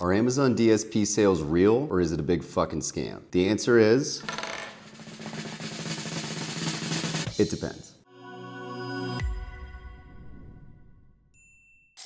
Are Amazon DSP sales real or is it a big fucking scam? The answer is, it depends.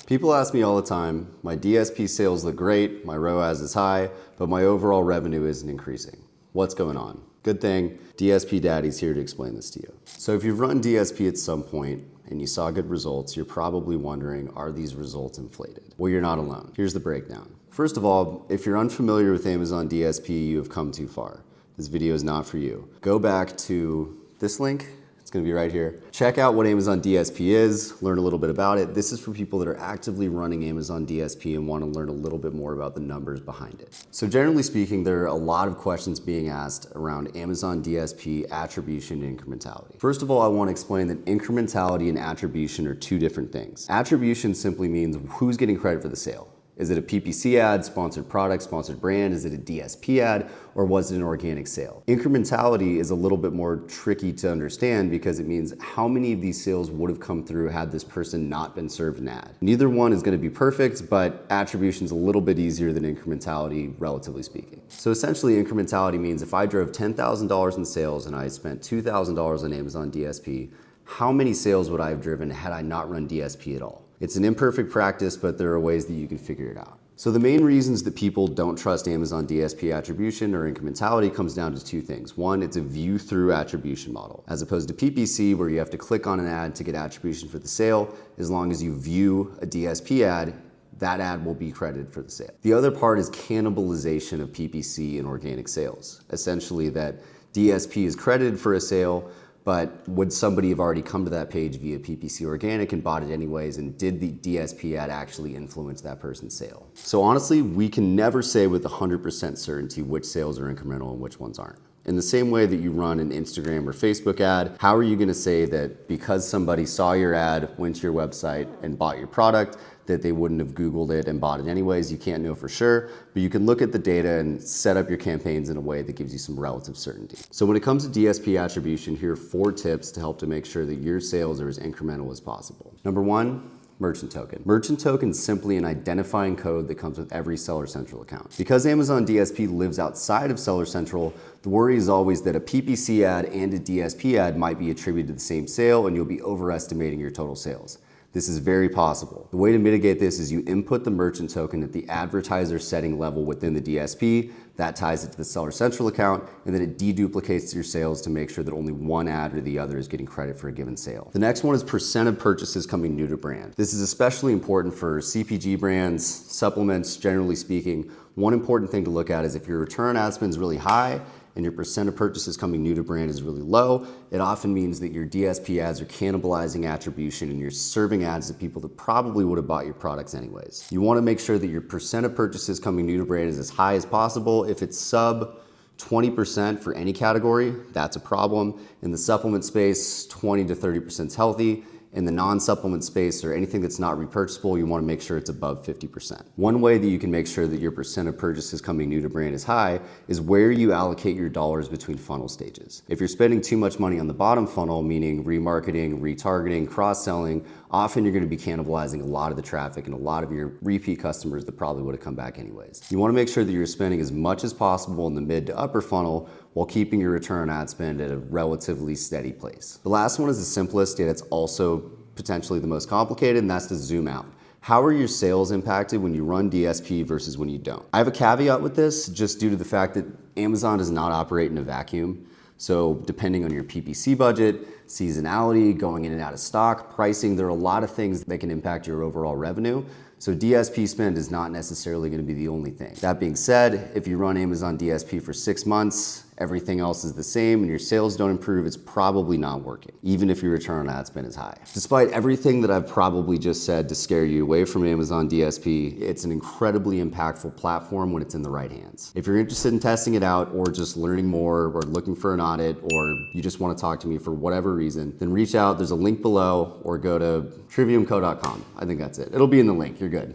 People ask me all the time, my DSP sales look great, my ROAS is high, but my overall revenue isn't increasing. What's going on? Good thing, DSP Daddy's here to explain this to you. So if you've run DSP at some point and you saw good results, you're probably wondering, are these results inflated? Well, you're not alone. Here's the breakdown. First of all, if you're unfamiliar with Amazon DSP, you have come too far. This video is not for you. Go back to this link. It's gonna be right here. Check out what Amazon DSP is, learn a little bit about it. This is for people that are actively running Amazon DSP and wanna learn a little bit more about the numbers behind it. So generally speaking, there are a lot of questions being asked around Amazon DSP, attribution, and incrementality. First of all, I wanna explain that incrementality and attribution are two different things. Attribution simply means who's getting credit for the sale. Is it a PPC ad, sponsored product, sponsored brand? Is it a DSP ad, or was it an organic sale? Incrementality is a little bit more tricky to understand because it means how many of these sales would have come through had this person not been served an ad. Neither one is gonna be perfect, but attribution's a little bit easier than incrementality, relatively speaking. So essentially, incrementality means if I drove $10,000 in sales and I spent $2,000 on Amazon DSP, how many sales would I have driven had I not run DSP at all? It's an imperfect practice, but there are ways that you can figure it out. So the main reasons that people don't trust Amazon DSP attribution or incrementality comes down to two things. One, it's a view through attribution model, as opposed to PPC where you have to click on an ad to get attribution for the sale. As long as you view a DSP ad, that ad will be credited for the sale. The other part is cannibalization of PPC and organic sales. Essentially that DSP is credited for a sale, but would somebody have already come to that page via PPC organic and bought it anyways, and did the DSP ad actually influence that person's sale? So honestly, we can never say with 100% certainty which sales are incremental and which ones aren't. In the same way that you run an Instagram or Facebook ad, how are you gonna say that because somebody saw your ad, went to your website and bought your product, that they wouldn't have Googled it and bought it anyways? You can't know for sure, but you can look at the data and set up your campaigns in a way that gives you some relative certainty. So when it comes to DSP attribution, here are 4 tips to help to make sure that your sales are as incremental as possible. Number 1, merchant token. Merchant token is simply an identifying code that comes with every Seller Central account. Because Amazon DSP lives outside of Seller Central, the worry is always that a PPC ad and a DSP ad might be attributed to the same sale and you'll be overestimating your total sales. This is very possible. The way to mitigate this is you input the merchant token at the advertiser setting level within the DSP. That ties it to the Seller Central account, and then it deduplicates your sales to make sure that only one ad or the other is getting credit for a given sale. The next one is percent of purchases coming new to brand. This is especially important for CPG brands, supplements, generally speaking. One important thing to look at is if your return on ad spend is really high and your percent of purchases coming new to brand is really low, it often means that your DSP ads are cannibalizing attribution and you're serving ads to people that probably would have bought your products anyways. You wanna make sure that your percent of purchases coming new to brand is as high as possible. If it's sub 20% for any category, that's a problem. In the supplement space, 20 to 30% is healthy. In the non-supplement space or anything that's not repurchasable, you wanna make sure it's above 50%. One way that you can make sure that your percent of purchases coming new to brand is high is where you allocate your dollars between funnel stages. If you're spending too much money on the bottom funnel, meaning remarketing, retargeting, cross-selling, often you're gonna be cannibalizing a lot of the traffic and a lot of your repeat customers that probably would have come back anyways. You wanna make sure that you're spending as much as possible in the mid to upper funnel while keeping your return on ad spend at a relatively steady place. The last one is the simplest, yet it's also potentially the most complicated, and that's to zoom out. How are your sales impacted when you run DSP versus when you don't? I have a caveat with this just due to the fact that Amazon does not operate in a vacuum. So depending on your PPC budget, seasonality, going in and out of stock, pricing, there are a lot of things that can impact your overall revenue. So DSP spend is not necessarily going to be the only thing. That being said, if you run Amazon DSP for 6 months, everything else is the same and your sales don't improve, it's probably not working, even if your return on ad spend is high. Despite everything that I've probably just said to scare you away from Amazon DSP, it's an incredibly impactful platform when it's in the right hands. If you're interested in testing it out or just learning more or looking for an audit or you just want to talk to me for whatever reason, then reach out. There's a link below or go to triviumco.com. I think that's it. It'll be in the link. You're good.